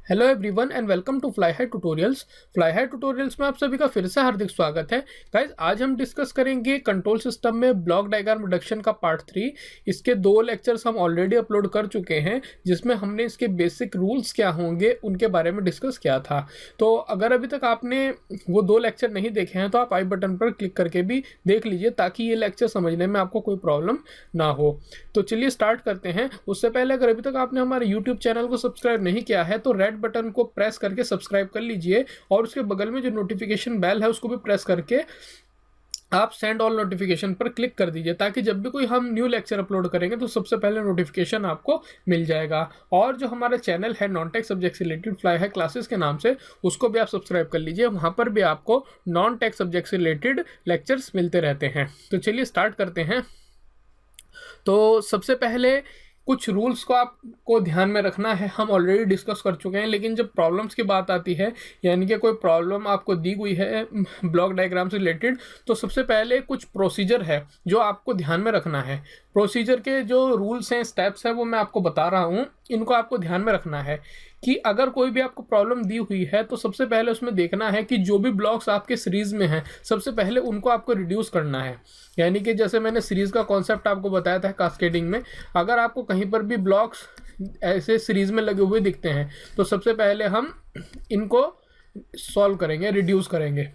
Hello everyone and welcome to Fly High tutorials. Fly High tutorials में आप सभी का फिर से हार्दिक स्वागत है। गाइज, आज हम डिस्कस करेंगे कंट्रोल सिस्टम में ब्लॉक डायग्राम रिडक्शन का पार्ट 3। इसके 2 लेक्चर्स हम ऑलरेडी अपलोड कर चुके हैं, जिसमें हमने इसके बेसिक रूल्स क्या होंगे उनके बारे में डिस्कस किया था। तो अगर अभी तक आपने वो 2 लेक्चर नहीं देखे हैं तो आप आई बटन पर क्लिक करके भी देख लीजिए, ताकि ये लेक्चर समझने में आपको कोई प्रॉब्लम ना हो। तो चलिए स्टार्ट करते हैं। उससे पहले अगर अभी तक आपने हमारे यूट्यूब चैनल को सब्सक्राइब नहीं किया है तो रेड बटन को प्रेस करके सब्सक्राइब कर लीजिए, और उसके बगल में जो नोटिफिकेशन बेल है उसको भी प्रेस करके आप सेंड ऑल नोटिफिकेशन पर क्लिक कर दीजिए, ताकि जब भी कोई हम न्यू लेक्चर अपलोड करेंगे तो सबसे पहले नोटिफिकेशन आपको मिल जाएगा। और जो हमारा चैनल है नॉन टेक सब्जेक्ट से रिलेटेड फ्लाई हाई क्लासेस के नाम से, उसको भी आप सब्सक्राइब कर लीजिए। वहाँ पर भी आपको नॉन टेक सब्जेक्ट से रिलेटेड लेक्चर्स मिलते रहते हैं। तो चलिए स्टार्ट करते हैं। तो सबसे पहले कुछ रूल्स को आपको ध्यान में रखना है, हम ऑलरेडी डिस्कस कर चुके हैं। लेकिन जब प्रॉब्लम्स की बात आती है, यानी कि कोई प्रॉब्लम आपको दी हुई है ब्लॉक डायग्राम से रिलेटेड, तो सबसे पहले कुछ प्रोसीजर है जो आपको ध्यान में रखना है। प्रोसीजर के जो रूल्स हैं, स्टेप्स हैं, वो मैं आपको बता रहा हूँ। इनको आपको ध्यान में रखना है कि अगर कोई भी आपको प्रॉब्लम दी हुई है तो सबसे पहले उसमें देखना है कि जो भी ब्लॉक्स आपके सीरीज़ में हैं, सबसे पहले उनको आपको रिड्यूस करना है। यानी कि जैसे मैंने सीरीज़ का कॉन्सेप्ट आपको बताया था कास्केडिंग में, अगर आपको कहीं पर भी ब्लॉक्स ऐसे सीरीज़ में लगे हुए दिखते हैं तो सबसे पहले हम इनको सॉल्व करेंगे, रिड्यूस करेंगे।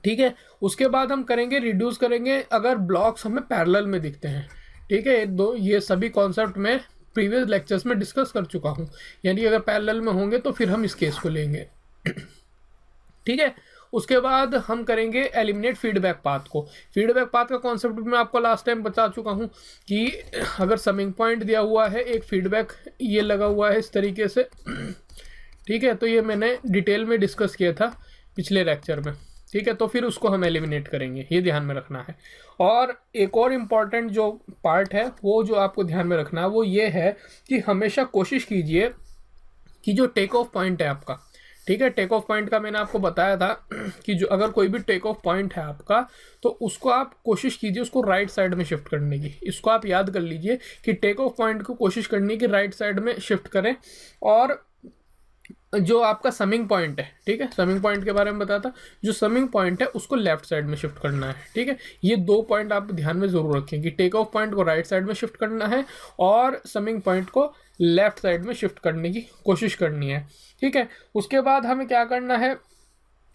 ठीक है, उसके बाद हम करेंगे रिड्यूस करेंगे अगर ब्लॉक्स हमें पैरेलल में दिखते हैं। ठीक है, ये सभी कॉन्सेप्ट में प्रीवियस लेक्चर्स में डिस्कस कर चुका हूँ। यानी अगर पैरेलल में होंगे तो फिर हम इस केस को लेंगे। ठीक है, उसके बाद हम करेंगे एलिमिनेट फीडबैक पाथ को। फीडबैक पाथ का कॉन्सेप्ट भी मैं आपको लास्ट टाइम बता चुका हूँ कि अगर समिंग पॉइंट दिया हुआ है, एक फीडबैक ये लगा हुआ है इस तरीके से। ठीक है, तो ये मैंने डिटेल में डिस्कस किया था पिछले लेक्चर में। ठीक है, तो फिर उसको हम एलिमिनेट करेंगे, ये ध्यान में रखना है। और एक और इम्पॉर्टेंट जो पार्ट है वो जो आपको ध्यान में रखना है वो ये है कि हमेशा कोशिश कीजिए कि जो टेक ऑफ पॉइंट है आपका, ठीक है, टेक ऑफ पॉइंट का मैंने आपको बताया था कि जो अगर कोई भी टेक ऑफ पॉइंट है आपका, तो उसको आप कोशिश कीजिए उसको राइट साइड में शिफ्ट करने की। इसको आप याद कर लीजिए कि टेक ऑफ पॉइंट को कोशिश करने की राइट साइड में शिफ्ट करें। और जो आपका समिंग पॉइंट है, ठीक है, समिंग पॉइंट के बारे में बताता, जो समिंग पॉइंट है उसको लेफ्ट साइड में शिफ्ट करना है। ठीक है, ये 2 पॉइंट आप ध्यान में जरूर रखें कि टेक ऑफ पॉइंट को राइट साइड में शिफ्ट करना है और समिंग पॉइंट को लेफ्ट साइड में शिफ्ट करने की कोशिश करनी है। ठीक है, उसके बाद हमें क्या करना है,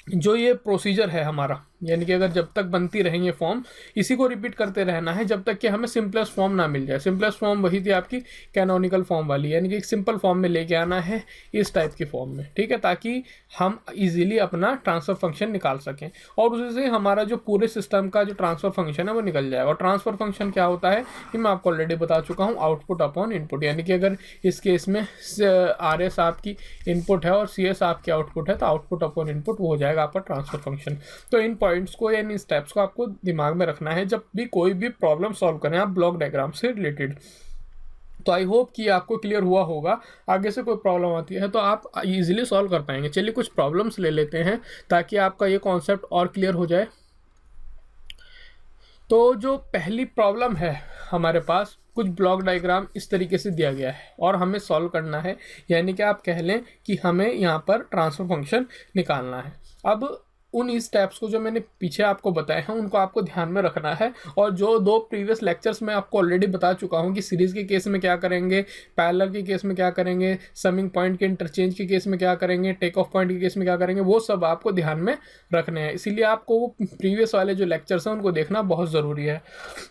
जो ये प्रोसीजर है हमारा, यानी कि अगर जब तक बनती रहेंगे फॉर्म, इसी को रिपीट करते रहना है जब तक कि हमें सिंपलेस्ट फॉर्म ना मिल जाए। सिंपलेस्ट फॉर्म वही थी आपकी कैनोनिकल फॉर्म वाली, यानी कि एक सिंपल फॉर्म में लेके आना है, इस टाइप की फॉर्म में। ठीक है, ताकि हम इजीली अपना ट्रांसफ़र फंक्शन निकाल सकें और उसी से हमारा जो पूरे सिस्टम का जो ट्रांसफ़र फंक्शन है वो निकल जाएगा। और ट्रांसफ़र फंक्शन क्या होता है कि मैं आपको ऑलरेडी बता चुका हूँ, आउटपुट अपॉन इनपुट। यानी कि अगर इस केस में RS आपकी इनपुट है और CS आपकी आउटपुट है, तो आउटपुट अपॉन इनपुट वो हो जाएगा आपका ट्रांसफ़र फंक्शन। तो इन पॉइंट्स को या इन स्टेप्स को आपको दिमाग में रखना है जब भी कोई भी प्रॉब्लम सॉल्व करें आप ब्लॉक डायग्राम से रिलेटेड। तो आई होप कि आपको क्लियर हुआ होगा। आगे से कोई प्रॉब्लम आती है तो आप इजीली सॉल्व कर पाएंगे। चलिए कुछ प्रॉब्लम्स ले लेते हैं ताकि आपका ये कॉन्सेप्ट और क्लियर हो जाए। तो जो पहली प्रॉब्लम है हमारे पास, कुछ ब्लॉक डायग्राम इस तरीके से दिया गया है और हमें सॉल्व करना है। यानी कि आप कह लें कि हमें यहाँ पर ट्रांसफ़र फंक्शन निकालना है। अब उन स्टेप्स को जो मैंने पीछे आपको बताए हैं उनको आपको ध्यान में रखना है। और जो 2 प्रीवियस लेक्चर्स में आपको ऑलरेडी बता चुका हूँ कि सीरीज़ के केस में क्या करेंगे, पैरेलल के केस में क्या करेंगे, समिंग पॉइंट के इंटरचेंज के केस में क्या करेंगे, टेक ऑफ पॉइंट के केस में क्या करेंगे, वो सब आपको ध्यान में रखने हैं। इसीलिए आपको वो प्रीवियस वाले जो लेक्चर्स हैं उनको देखना बहुत ज़रूरी है।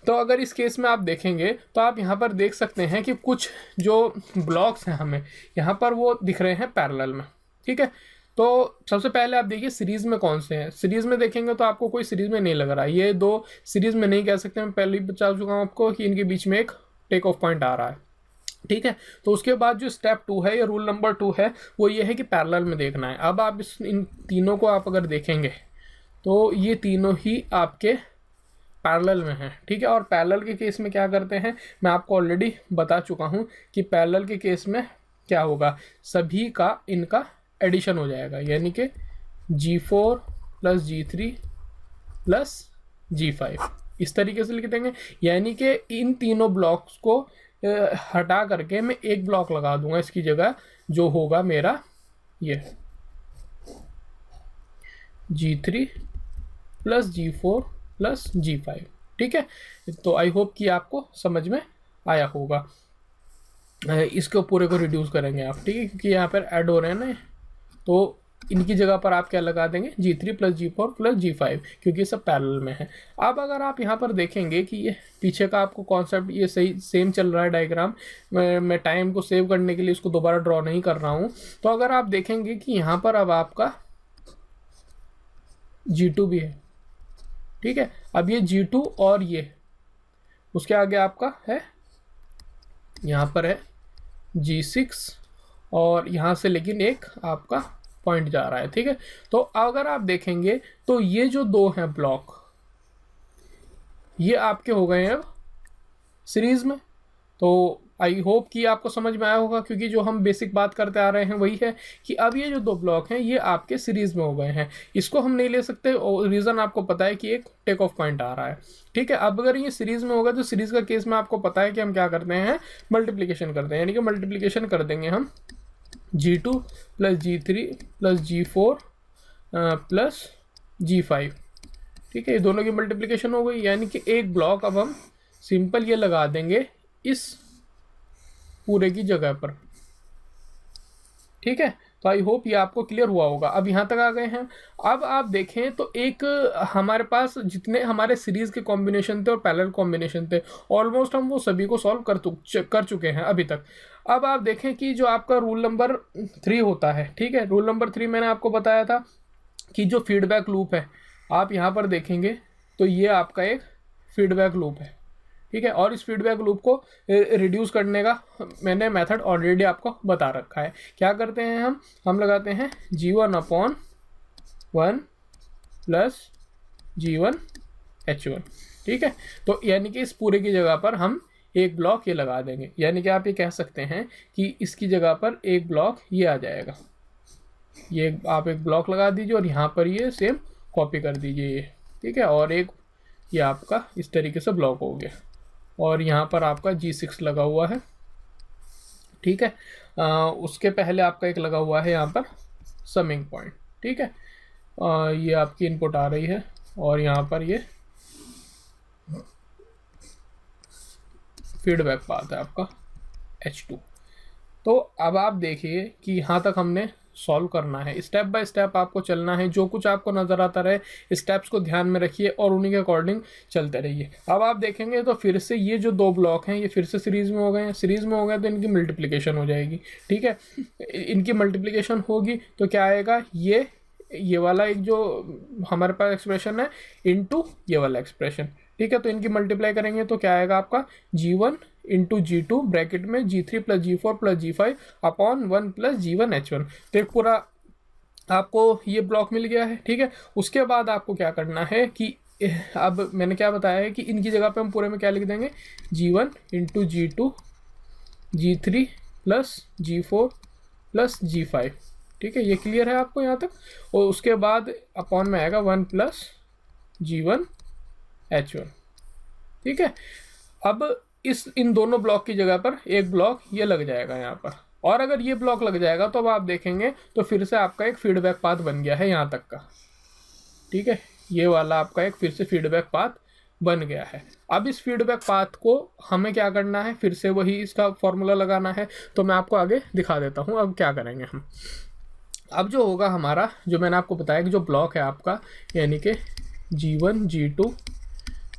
तो अगर इस केस में आप देखेंगे तो आप यहाँ पर देख सकते हैं कि कुछ जो ब्लॉक्स हैं हमें यहाँ पर वो दिख रहे हैं पैरेलल में। ठीक है, तो सबसे पहले आप देखिए सीरीज़ में कौन से हैं। सीरीज़ में देखेंगे तो आपको कोई सीरीज़ में नहीं लग रहा है, ये 2 सीरीज़ में नहीं कह सकते। मैं पहले ही बता चुका हूँ आपको कि इनके बीच में एक टेक ऑफ पॉइंट आ रहा है। ठीक है, तो उसके बाद जो स्टेप 2 है या रूल नंबर 2 है वो ये है कि पैरेलल में देखना है। अब आप इन तीनों को आप अगर देखेंगे तो ये तीनों ही आपके पैरेलल में हैं। ठीक है, और पैरेलल के केस में क्या करते हैं मैं आपको ऑलरेडी बता चुका हूँ कि पैरेलल के केस में क्या होगा, सभी का इनका एडिशन हो जाएगा। यानी कि G4 + G3 + G5 इस तरीके से लिख देंगे। यानी कि इन तीनों ब्लॉक्स को हटा करके मैं एक ब्लॉक लगा दूंगा इसकी जगह, जो होगा मेरा ये G3 plus G4 plus G5। ठीक है, तो आई होप कि आपको समझ में आया होगा। इसको पूरे को रिड्यूस करेंगे आप, ठीक है, क्योंकि यहाँ पर ऐड हो रहे हैं ना, तो इनकी जगह पर आप क्या लगा देंगे, G3 plus G4 plus G5, क्योंकि सब पैरेलल में है। अब अगर आप यहाँ पर देखेंगे कि ये पीछे का आपको कॉन्सेप्ट ये सही सेम चल रहा है डायग्राम, मैं टाइम को सेव करने के लिए इसको दोबारा ड्रॉ नहीं कर रहा हूँ। तो अगर आप देखेंगे कि यहाँ पर अब आपका G2 भी है, ठीक है। अब ये G2 और ये उसके आगे आपका है, यहाँ पर है G6 और यहाँ से लेकिन एक आपका पॉइंट जा रहा है, ठीक है। तो अगर आप देखेंगे तो ये जो दो हैं ब्लॉक, ये आपके हो गए हैं अब सीरीज में। तो आई होप कि आपको समझ में आया होगा, क्योंकि जो हम बेसिक बात करते आ रहे हैं वही है कि अब ये जो दो ब्लॉक हैं ये आपके सीरीज में हो गए हैं। इसको हम नहीं ले सकते, और रीज़न आपको पता है कि एक टेक ऑफ पॉइंट आ रहा है, ठीक है। अब अगर ये सीरीज में होगा तो सीरीज का केस में आपको पता है कि हम क्या करते हैं, मल्टीप्लिकेशन करते हैं, यानी कि मल्टीप्लिकेशन कर देंगे हम G2 plus G3 plus G4 plus G5, ठीक है। ये दोनों की मल्टीप्लिकेशन हो गई, यानी कि एक ब्लॉक अब हम सिंपल ये लगा देंगे इस पूरे की जगह पर, ठीक है। तो आई होप ये आपको क्लियर हुआ होगा। अब यहाँ तक आ गए हैं। अब आप देखें तो एक हमारे पास जितने हमारे सीरीज के कॉम्बिनेशन थे और पैरेलल कॉम्बिनेशन थे, ऑलमोस्ट हम वो सभी को सॉल्व कर चुके हैं अभी तक। अब आप देखें कि जो आपका रूल नंबर 3 होता है, ठीक है, रूल नंबर 3 मैंने आपको बताया था कि जो फीडबैक लूप है, आप यहाँ पर देखेंगे तो ये आपका एक फीडबैक लूप है, ठीक है। और इस फीडबैक लूप को रिड्यूस करने का मैंने मेथड ऑलरेडी आपको बता रखा है। क्या करते हैं हम लगाते हैं G1/1 प्लस G1 H1, ठीक है। तो यानी कि इस पूरे की जगह पर हम एक ब्लॉक ये लगा देंगे, यानी कि आप ये कह सकते हैं कि इसकी जगह पर एक ब्लॉक ये आ जाएगा। ये आप एक ब्लॉक लगा दीजिए और यहाँ पर ये सेम कॉपी कर दीजिए ये, ठीक है। और एक ये आपका इस तरीके से ब्लॉक हो गया, और यहाँ पर आपका G6 लगा हुआ है, ठीक है। उसके पहले आपका एक लगा हुआ है यहाँ पर समिंग पॉइंट, ठीक है। ये आपकी इनपुट आ रही है, और यहाँ पर ये फीडबैक पाथ है आपका H2। तो अब आप देखिए कि यहाँ तक हमने सॉल्व करना है, स्टेप बाय स्टेप आपको चलना है। जो कुछ आपको नज़र आता रहे स्टेप्स को ध्यान में रखिए और उन्हीं के अकॉर्डिंग चलते रहिए। अब आप देखेंगे तो फिर से ये जो दो ब्लॉक हैं ये फिर से सीरीज़ में हो गए हैं। सीरीज़ में हो गए तो इनकी मल्टीप्लिकेशन हो जाएगी, ठीक है। इनकी मल्टीप्लिकेशन होगी तो क्या आएगा, ये वाला एक जो हमारे पास एक्सप्रेशन है इनटू ये वाला एक्सप्रेशन, ठीक है। तो इनकी मल्टीप्लाई करेंगे तो क्या आएगा आपका G1 इंटू G2 ब्रैकेट में G3 plus G4 plus G5 upon 1 plus G1 H1। तो एक पूरा आपको ये ब्लॉक मिल गया है, ठीक है। उसके बाद आपको क्या करना है कि अब मैंने क्या बताया है कि इनकी जगह पे हम पूरे में क्या लिख देंगे, G1 into G2 G3 plus G4 plus G5, ठीक है। ये क्लियर है आपको यहाँ तक। और उसके बाद अपॉन में आएगा 1 प्लस G1 H1, ठीक है। अब इन दोनों ब्लॉक की जगह पर एक ब्लॉक ये लग जाएगा यहाँ पर, और अगर ये ब्लॉक लग जाएगा तो अब आप देखेंगे तो फिर से आपका एक फीडबैक पाथ बन गया है यहाँ तक का, ठीक है। ये वाला आपका एक फिर से फीडबैक पाथ बन गया है। अब इस फीडबैक पाथ को हमें क्या करना है, फिर से वही इसका फॉर्मूला लगाना है। तो मैं आपको आगे दिखा देता हूँ अब क्या करेंगे हम। अब जो होगा हमारा, जो मैंने आपको बताया कि जो ब्लॉक है आपका, यानी कि G1 G2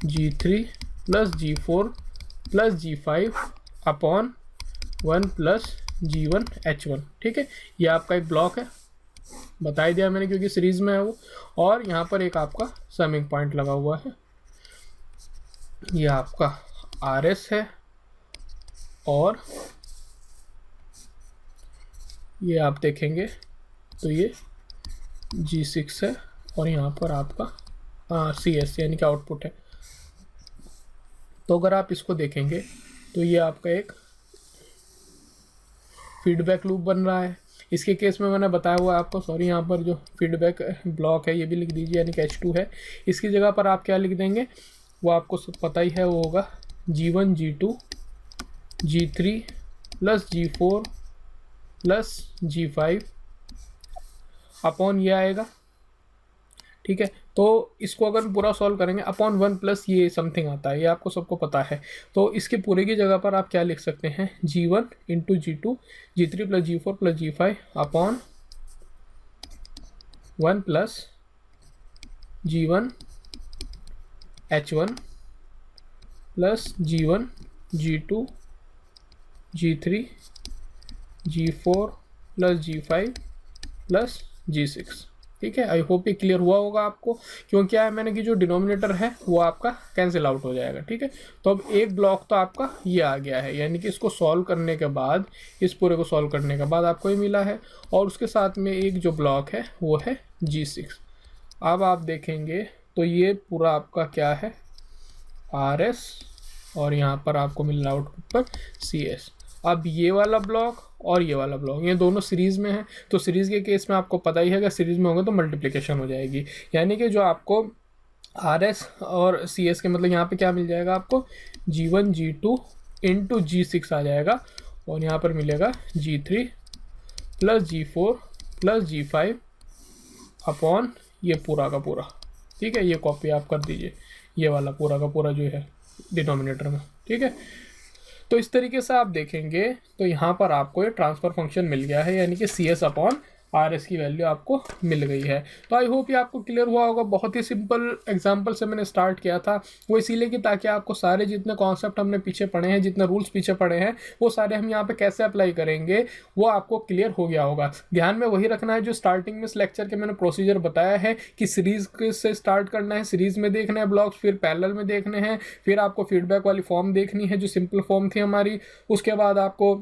G3 plus G4 plus G5 upon 1 plus G1 H1, ठीक है। ये आपका एक ब्लॉक है, बता ही दिया मैंने क्योंकि सीरीज में है वो। और यहाँ पर एक आपका समिंग पॉइंट लगा हुआ है, ये आपका RS है, और ये आप देखेंगे तो ये G6 है, और यहाँ पर आपका CS यानी कि आउटपुट है। तो अगर आप इसको देखेंगे तो ये आपका एक फीडबैक लूप बन रहा है। इसके केस में मैंने बताया हुआ आपको, सॉरी, यहाँ पर जो फीडबैक ब्लॉक है ये भी लिख दीजिए, यानी कि H2 है। इसकी जगह पर आप क्या लिख देंगे वो आपको पता ही है, वो होगा G1 G2 G3 plus G4 plus G5 upon ये आएगा, ठीक है। तो इसको अगर पूरा सॉल्व करेंगे अपॉन 1 प्लस ये समथिंग आता है, ये आपको सबको पता है। तो इसके पूरे की जगह पर आप क्या लिख सकते हैं, G1 into G2 G3 plus G4 plus G5 upon 1 plus G1 H1 plus G1 G2 G3 G4 plus G5 plus G6, ठीक है। आई होप ये क्लियर हुआ होगा आपको, क्योंकि क्या है मैंने कि जो डिनोमिनेटर है वो आपका कैंसिल आउट हो जाएगा, ठीक है। तो अब एक ब्लॉक तो आपका ये आ गया है, यानी कि इसको सॉल्व करने के बाद, इस पूरे को सॉल्व करने के बाद आपको ये मिला है, और उसके साथ में एक जो ब्लॉक है वो है G6। अब आप देखेंगे तो ये पूरा आपका क्या है, RS, और यहाँ पर आपको मिल रहा है आउटपुट पर CS। अब ये वाला ब्लॉक और ये वाला ब्लॉक ये दोनों सीरीज़ में है, तो सीरीज़ के केस में आपको पता ही है अगर सीरीज़ में होंगे तो मल्टीप्लिकेशन हो जाएगी, यानी कि जो आपको RS और CS के मतलब यहाँ पे क्या मिल जाएगा आपको, G1 G2 इंटू G6 आ जाएगा, और यहाँ पर मिलेगा G3 plus G4 plus G5 upon ये पूरा का पूरा, ठीक है। ये कॉपी आप कर दीजिए, ये वाला पूरा का पूरा जो है डिनोमिनेटर में, ठीक है। तो इस तरीके से आप देखेंगे तो यहाँ पर आपको ये ट्रांसफ़र फंक्शन मिल गया है, यानी कि CS अपॉन RS की वैल्यू आपको मिल गई है। तो आई होप ये आपको क्लियर हुआ होगा। बहुत ही सिंपल एग्जांपल से मैंने स्टार्ट किया था, वो इसीलिए कि ताकि आपको सारे जितने कॉन्सेप्ट हमने पीछे पढ़े हैं, जितने रूल्स पीछे पढ़े हैं, वो सारे हम यहाँ पे कैसे अप्लाई करेंगे वो आपको क्लियर हो गया होगा। ध्यान में वही रखना है जो स्टार्टिंग में इस लेक्चर के मैंने प्रोसीजर बताया है कि सीरीज़ से स्टार्ट करना है, सीरीज़ में देखना है ब्लॉग्स, फिर पैरेलल में देखने हैं, फिर आपको फीडबैक वाली फॉर्म देखनी है जो सिंपल फॉर्म थी हमारी। उसके बाद आपको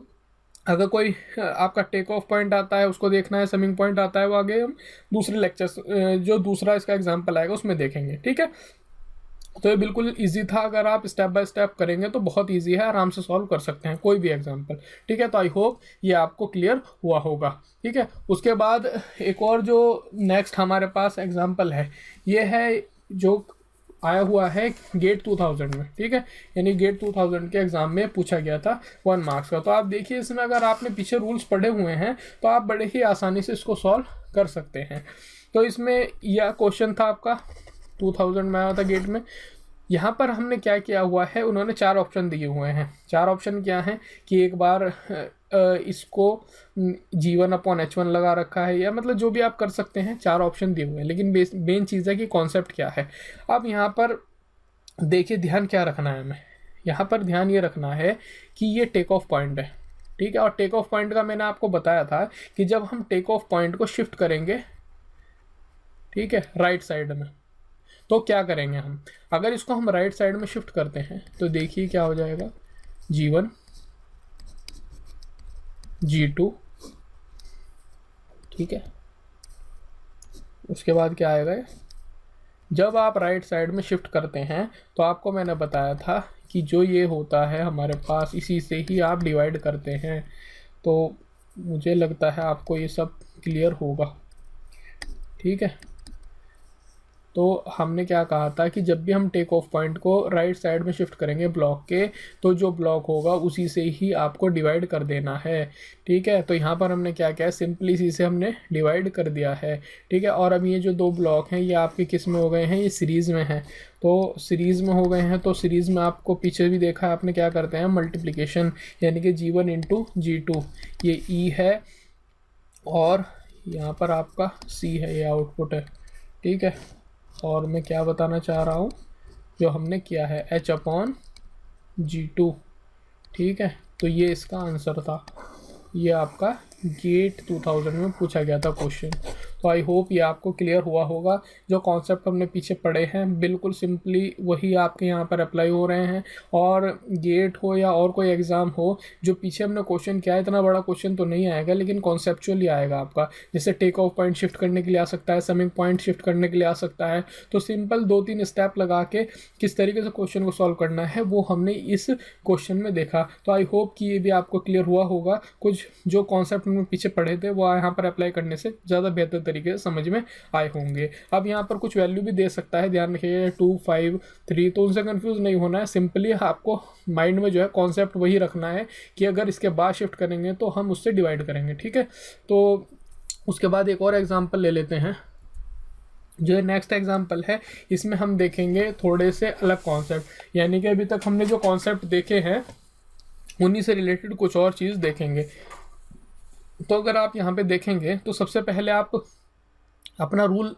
अगर कोई आपका टेक ऑफ पॉइंट आता है उसको देखना है, समिंग पॉइंट आता है वो आगे हम दूसरे लेक्चर्स जो दूसरा इसका एग्जांपल आएगा उसमें देखेंगे, ठीक है। तो ये बिल्कुल इजी था, अगर आप स्टेप बाय स्टेप करेंगे तो बहुत इजी है, आराम से सॉल्व कर सकते हैं कोई भी एग्जांपल, ठीक है। तो आई होप ये आपको क्लियर हुआ होगा, ठीक है। उसके बाद एक और जो नेक्स्ट हमारे पास एग्जाम्पल है, ये है जो आया हुआ है गेट 2000 में, ठीक है। यानी गेट 2000 के एग्जाम में पूछा गया था 1 मार्क्स का। तो आप देखिए इसमें अगर आपने पीछे रूल्स पढ़े हुए हैं तो आप बड़े ही आसानी से इसको सॉल्व कर सकते हैं। तो इसमें यह क्वेश्चन था आपका 2000 में आया था गेट में। यहाँ पर हमने क्या किया हुआ है, उन्होंने 4 ऑप्शन दिए हुए हैं। 4 ऑप्शन क्या हैं कि एक बार इसको G1 अपॉन H1 लगा रखा है, या मतलब जो भी आप कर सकते हैं, 4 ऑप्शन दिए हुए हैं। लेकिन मेन चीज़ है कि कॉन्सेप्ट क्या है। अब यहाँ पर देखिए ध्यान क्या रखना है हमें, यहाँ पर ध्यान ये रखना है कि ये टेक ऑफ पॉइंट है, ठीक है। और टेक ऑफ पॉइंट का मैंने आपको बताया था कि जब हम टेक ऑफ पॉइंट को शिफ्ट करेंगे, ठीक है, राइट साइड में, तो क्या करेंगे हम, अगर इसको हम राइट साइड में शिफ्ट करते हैं तो देखिए क्या हो जाएगा, G1 G2, ठीक है। उसके बाद क्या आएगा, जब आप राइट साइड में शिफ्ट करते हैं तो आपको मैंने बताया था कि जो ये होता है हमारे पास, इसी से ही आप डिवाइड करते हैं। तो मुझे लगता है आपको ये सब क्लियर होगा, ठीक है। तो हमने क्या कहा था कि जब भी हम टेक ऑफ पॉइंट को राइट साइड में शिफ्ट करेंगे ब्लॉक के, तो जो ब्लॉक होगा उसी से ही आपको डिवाइड कर देना है, ठीक है। तो यहाँ पर हमने क्या किया, सिंपली इसी से हमने डिवाइड कर दिया है, ठीक है। और अब ये जो 2 ब्लॉक हैं ये आपके किस में हो गए हैं, ये सीरीज़ में हैं। तो सीरीज़ में हो गए हैं, तो सीरीज़ में आपको पीछे भी देखा है आपने क्या करते हैं, मल्टीप्लिकेशन, यानी कि G1 इंटू G2, ये E है और यहाँ पर आपका C है, ये आउटपुट है, ठीक है। और मैं क्या बताना चाह रहा हूँ, जो हमने किया है H अपॉन G2, ठीक है। तो ये इसका आंसर था, ये आपका गेट 2000 में पूछा गया था क्वेश्चन। तो आई होप ये आपको क्लियर हुआ होगा। जो कॉन्सेप्ट हमने पीछे पढ़े हैं बिल्कुल सिंपली वही आपके यहाँ पर अप्लाई हो रहे हैं। और गेट हो या और कोई एग्ज़ाम हो, जो पीछे हमने क्वेश्चन किया है, इतना बड़ा क्वेश्चन तो नहीं आएगा, लेकिन कॉन्सेप्चुअली आएगा आपका। जैसे टेक ऑफ पॉइंट शिफ्ट करने के लिए आ सकता है, समिंग पॉइंट शिफ्ट करने के लिए आ सकता है। तो सिंपल 2-3 स्टेप लगा के किस तरीके से क्वेश्चन को सॉल्व करना है वो हमने इस क्वेश्चन में देखा। तो आई होप कि ये भी आपको क्लियर हुआ होगा। कुछ जो कॉन्सेप्ट हमने पीछे पढ़े थे वो यहाँ पर अप्लाई करने से ज़्यादा बेहतर तरीके से समझ में आए होंगे। अब यहाँ पर कुछ वैल्यू भी दे सकता है, ध्यान रखिए 2, 5, 3, तो उनसे कंफ्यूज नहीं होना है। सिंपली आपको माइंड में जो है कॉन्सेप्ट वही रखना है कि अगर इसके बाद शिफ्ट करेंगे तो हम उससे डिवाइड करेंगे, ठीक है। तो उसके बाद एक और एग्जांपल ले लेते हैं। जो नेक्स्ट एग्जांपल है इसमें हम देखेंगे थोड़े से अलग कॉन्सेप्ट, यानी कि अभी तक हमने जो कॉन्सेप्ट देखे हैं उन्हीं से रिलेटेड कुछ और चीज़ देखेंगे। तो अगर आप यहाँ पे देखेंगे तो सबसे पहले आप अपना रूल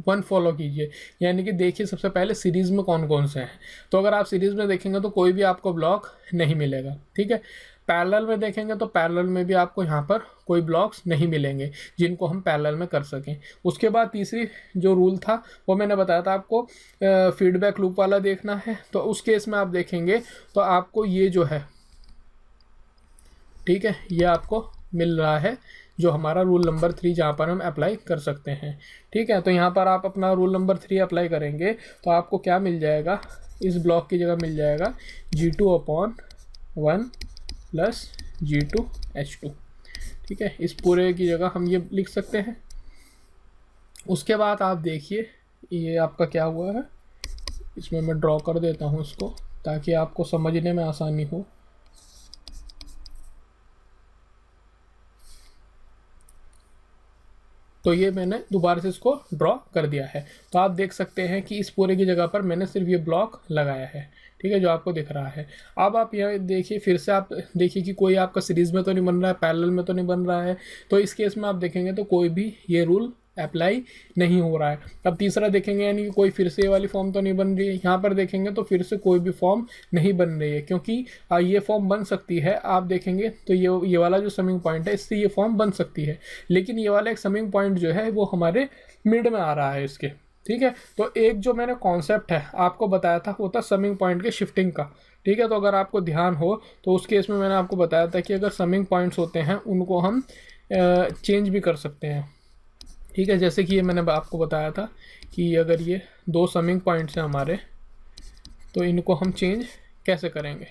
1 फॉलो कीजिए, यानी कि देखिए सबसे पहले सीरीज़ में कौन कौन से हैं। तो अगर आप सीरीज़ में देखेंगे तो कोई भी आपको ब्लॉक नहीं मिलेगा, ठीक है। पैरेलल में देखेंगे तो पैरेलल में भी आपको यहाँ पर कोई ब्लॉक्स नहीं मिलेंगे जिनको हम पैरेलल में कर सकें। उसके बाद तीसरी जो रूल था वो मैंने बताया था आपको, फीडबैक लूप वाला देखना है। तो उस केस में आप देखेंगे तो आपको ये जो है, ठीक है, ये आपको मिल रहा है जो हमारा रूल नंबर 3 जहाँ पर हम अप्लाई कर सकते हैं, ठीक है। तो यहाँ पर आप अपना रूल नंबर 3 अप्लाई करेंगे तो आपको क्या मिल जाएगा, इस ब्लॉक की जगह मिल जाएगा G2/1 प्लस G2H2, ठीक है। इस पूरे की जगह हम ये लिख सकते हैं। उसके बाद आप देखिए ये आपका क्या हुआ है, इसमें मैं ड्रॉ कर देता हूँ इसको ताकि आपको समझने में आसानी हो। तो ये मैंने दोबारा से इसको ड्रॉ कर दिया है। तो आप देख सकते हैं कि इस पूरे की जगह पर मैंने सिर्फ ये ब्लॉक लगाया है, ठीक है, जो आपको दिख रहा है। अब आप यहाँ देखिए, फिर से आप देखिए कि कोई आपका सीरीज़ में तो नहीं बन रहा है, पैरेलल में तो नहीं बन रहा है। तो इस केस में आप देखेंगे तो कोई भी ये रूल अप्लाई नहीं हो रहा है। अब तीसरा देखेंगे यानी कि कोई फिर से ये वाली फॉर्म तो नहीं बन रही है। यहाँ पर देखेंगे तो फिर से कोई भी फॉर्म नहीं बन रही है, क्योंकि ये फॉर्म बन सकती है। आप देखेंगे तो ये वाला जो समिंग पॉइंट है इससे ये फॉर्म बन सकती है, लेकिन ये वाला एक समिंग पॉइंट जो है वो हमारे मिड में आ रहा है इसके, ठीक है। तो एक जो मैंने कॉन्सेप्ट है आपको बताया था वो था समिंग पॉइंट के शिफ्टिंग का, ठीक है। तो अगर आपको ध्यान हो तो उस केस में मैंने आपको बताया था कि अगर समिंग पॉइंट्स होते हैं उनको हम चेंज भी कर सकते हैं, ठीक है। जैसे कि ये मैंने आपको बताया था कि अगर ये 2 समिंग पॉइंट्स हैं हमारे तो इनको हम चेंज कैसे करेंगे,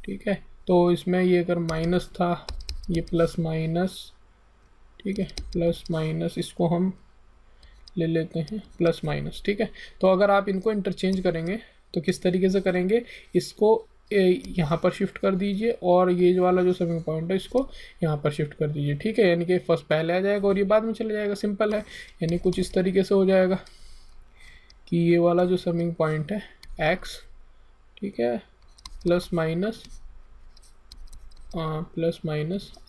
ठीक है। तो इसमें ये अगर माइनस था, ये प्लस माइनस, ठीक है, प्लस माइनस, इसको हम ले लेते हैं प्लस माइनस, ठीक है। तो अगर आप इनको इंटरचेंज करेंगे तो किस तरीके से करेंगे, इसको यहाँ पर शिफ्ट कर दीजिए और ये जो वाला जो समिंग पॉइंट है इसको यहाँ पर शिफ्ट कर दीजिए, ठीक है। यानी कि फर्स्ट पहले आ जाएगा और ये बाद में चले जाएगा, सिंपल है। यानी कुछ इस तरीके से हो जाएगा कि ये वाला जो समिंग पॉइंट है x, ठीक है, प्लस माइनस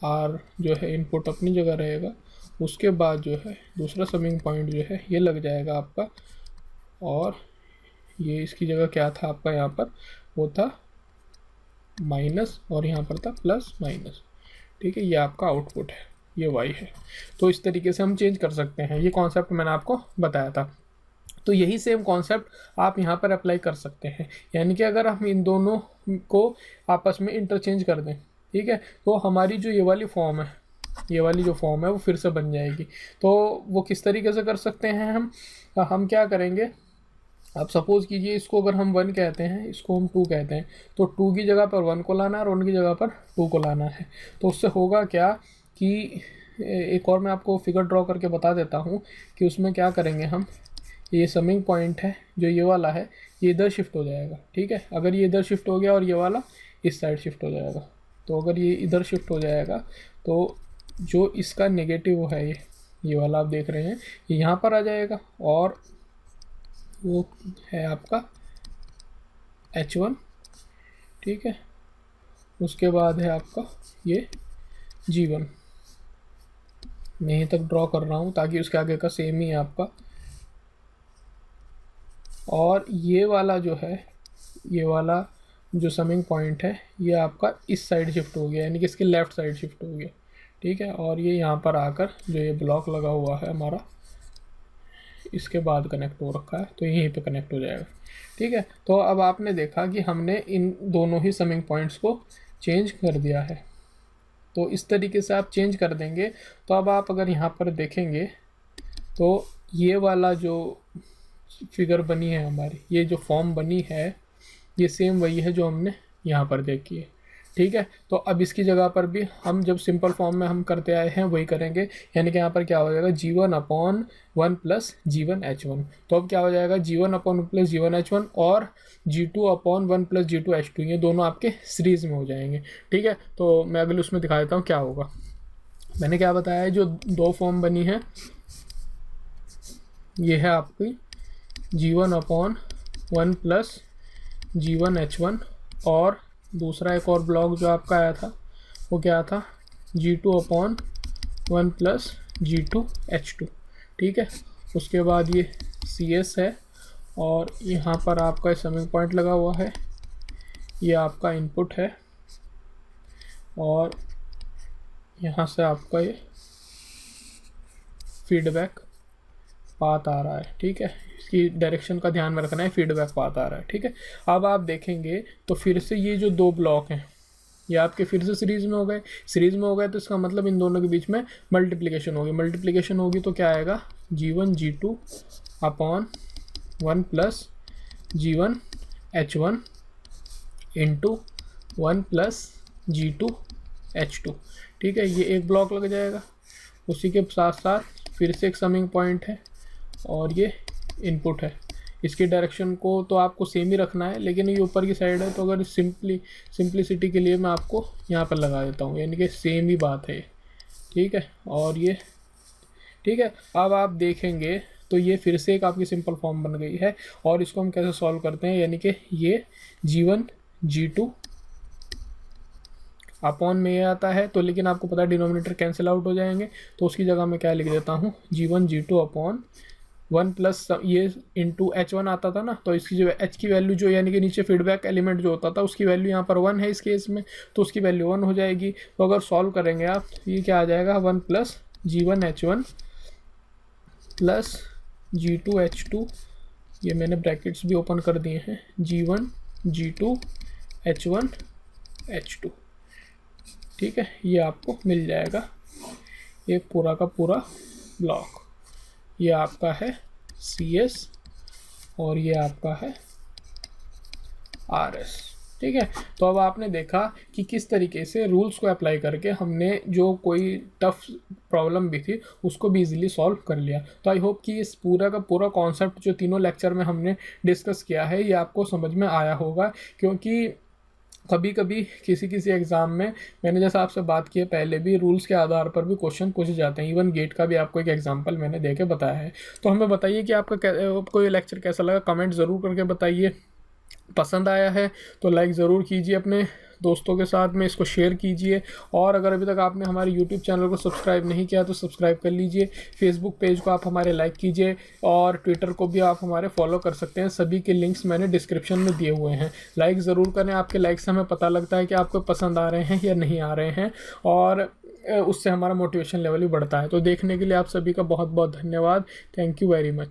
r जो है इनपुट अपनी जगह रहेगा। उसके बाद जो है दूसरा समिंग पॉइंट जो है ये लग जाएगा आपका, और ये इसकी जगह क्या था आपका, यहाँ पर वो था माइनस और यहाँ पर था प्लस माइनस, ठीक है। ये आपका आउटपुट है, ये y है। तो इस तरीके से हम चेंज कर सकते हैं। ये कॉन्सेप्ट मैंने आपको बताया था। तो यही सेम कॉन्सेप्ट आप यहाँ पर अप्लाई कर सकते हैं, यानी कि अगर हम इन दोनों को आपस में इंटरचेंज कर दें, ठीक है, तो हमारी जो ये वाली फॉर्म है, ये वाली जो फॉर्म है वो फिर से बन जाएगी। तो वो किस तरीके से कर सकते हैं हम क्या करेंगे, अब सपोज़ कीजिए इसको अगर हम 1 कहते हैं, इसको हम 2 कहते हैं, तो 2 की जगह पर 1 को लाना है और 1 की जगह पर 2 को लाना है। तो उससे होगा क्या कि एक और मैं आपको फिगर ड्रॉ करके बता देता हूँ कि उसमें क्या करेंगे हम, ये समिंग पॉइंट है जो ये वाला है ये इधर शिफ्ट हो जाएगा, ठीक है। अगर ये इधर शिफ्ट हो गया और ये वाला इस साइड शिफ्ट हो जाएगा, तो अगर ये इधर शिफ्ट हो जाएगा तो जो इसका नेगेटिव है ये वाला आप देख रहे हैं ये यहाँ पर आ जाएगा, और वो है आपका H1, ठीक है। उसके बाद है आपका ये G1, मैं यहीं तक ड्रॉ कर रहा हूँ ताकि उसके आगे का सेम ही है आपका। और ये वाला जो है, ये वाला जो समिंग पॉइंट है ये आपका इस साइड शिफ्ट हो गया, यानी कि इसके लेफ़्ट साइड शिफ्ट हो गया, ठीक है। और ये यहाँ पर आकर जो ये ब्लॉक लगा हुआ है हमारा इसके बाद कनेक्ट हो रखा है, तो यहीं पे कनेक्ट हो जाएगा, ठीक है। तो अब आपने देखा कि हमने इन दोनों ही समिंग पॉइंट्स को चेंज कर दिया है। तो इस तरीके से आप चेंज कर देंगे। तो अब आप अगर यहाँ पर देखेंगे तो ये वाला जो फिगर बनी है हमारी, ये जो फॉर्म बनी है ये सेम वही है जो हमने यहाँ पर देखी है, ठीक है। तो अब इसकी जगह पर भी हम जब सिंपल फॉर्म में हम करते आए हैं वही करेंगे, यानी कि यहाँ पर क्या हो जाएगा G1/1 प्लस G1H1। तो अब क्या हो जाएगा G1/1 प्लस G1H1 और G2/1 प्लस G2H2, ये दोनों आपके सीरीज़ में हो जाएंगे, ठीक है। तो मैं अगले उसमें दिखा देता हूँ क्या होगा। मैंने क्या बताया है, जो दो फॉर्म बनी है ये है आपकी G1/1 प्लस G1H1, और दूसरा एक और ब्लॉक जो आपका आया था वो क्या था, G2/1 प्लस G2H2। ठीक है, उसके बाद ये CS है, और यहाँ पर आपका समिंग पॉइंट लगा हुआ है, ये आपका इनपुट है, और यहाँ से आपका ये फीडबैक पाथ आ रहा है। ठीक है, इसकी डायरेक्शन का ध्यान में रखना है, फीडबैक पाथ आ रहा है। ठीक है, अब आप देखेंगे तो फिर से ये जो दो ब्लॉक हैं ये आपके फिर से सीरीज़ में हो गए। सीरीज़ में हो गए तो इसका मतलब इन दोनों के बीच में मल्टीप्लिकेशन होगी। मल्टीप्लिकेशन होगी तो क्या आएगा, G1/1 plus G1H1 into 1 plus G2H2। ठीक है, ये एक ब्लॉक लग जाएगा। उसी के साथ साथ फिर से एक समिंग पॉइंट है, और ये इनपुट है। इसकी डायरेक्शन को तो आपको सेम ही रखना है, लेकिन ये ऊपर की साइड है तो अगर सिंप्लिसिटी के लिए मैं आपको यहाँ पर लगा देता हूँ, यानी कि सेम ही बात है। ठीक है, और ये ठीक है, अब आप देखेंगे तो ये फिर से एक आपकी सिंपल फॉर्म बन गई है। और इसको हम कैसे सॉल्व करते हैं, यानी कि ये G1/G2 अपॉन में ये आता है, तो लेकिन आपको पता है डिनोमिनेटर कैंसिल आउट हो जाएंगे, तो उसकी जगह मैं क्या लिख देता हूँ, G1/G2/1 प्लस ये इंटू H1 आता था ना, तो इसकी जो H की वैल्यू जो यानी कि नीचे फीडबैक एलिमेंट जो होता था उसकी वैल्यू यहाँ पर 1 है इस केस में, तो उसकी वैल्यू 1 हो जाएगी। तो अगर सॉल्व करेंगे आप तो ये क्या आ जाएगा, 1 प्लस G1H1 प्लस G2H2, ये मैंने ब्रैकेट्स भी ओपन कर दिए हैं, G1G2H1H2। ठीक है, ये आपको मिल जाएगा एक पूरा का पूरा ब्लॉक। ये आपका है CS और ये आपका है RS। ठीक है, तो अब आपने देखा कि किस तरीके से रूल्स को अप्लाई करके हमने जो कोई टफ प्रॉब्लम भी थी उसको भी इजीली सॉल्व कर लिया। तो आई होप कि इस पूरा का पूरा कॉन्सेप्ट जो तीनों लेक्चर में हमने डिस्कस किया है ये आपको समझ में आया होगा, क्योंकि कभी कभी किसी एग्ज़ाम में मैंने जैसा आपसे बात की है पहले भी, रूल्स के आधार पर भी क्वेश्चन पूछे जाते हैं। इवन गेट का भी आपको एक एग्जांपल मैंने दे के बताया है। तो हमें बताइए कि आपको ये लेक्चर कैसा लगा, कमेंट ज़रूर करके बताइए। पसंद आया है तो लाइक ज़रूर कीजिए, अपने दोस्तों के साथ में इसको शेयर कीजिए, और अगर अभी तक आपने हमारे यूट्यूब चैनल को सब्सक्राइब नहीं किया तो सब्सक्राइब कर लीजिए। फेसबुक पेज को आप हमारे लाइक कीजिए, और ट्विटर को भी आप हमारे फॉलो कर सकते हैं। सभी के लिंक्स मैंने डिस्क्रिप्शन में दिए हुए हैं। लाइक ज़रूर करें, आपके लाइक से हमें पता लगता है कि आपको पसंद आ रहे हैं या नहीं आ रहे हैं, और उससे हमारा मोटिवेशन लेवल भी बढ़ता है। तो देखने के लिए आप सभी का बहुत बहुत धन्यवाद। Thank you very much.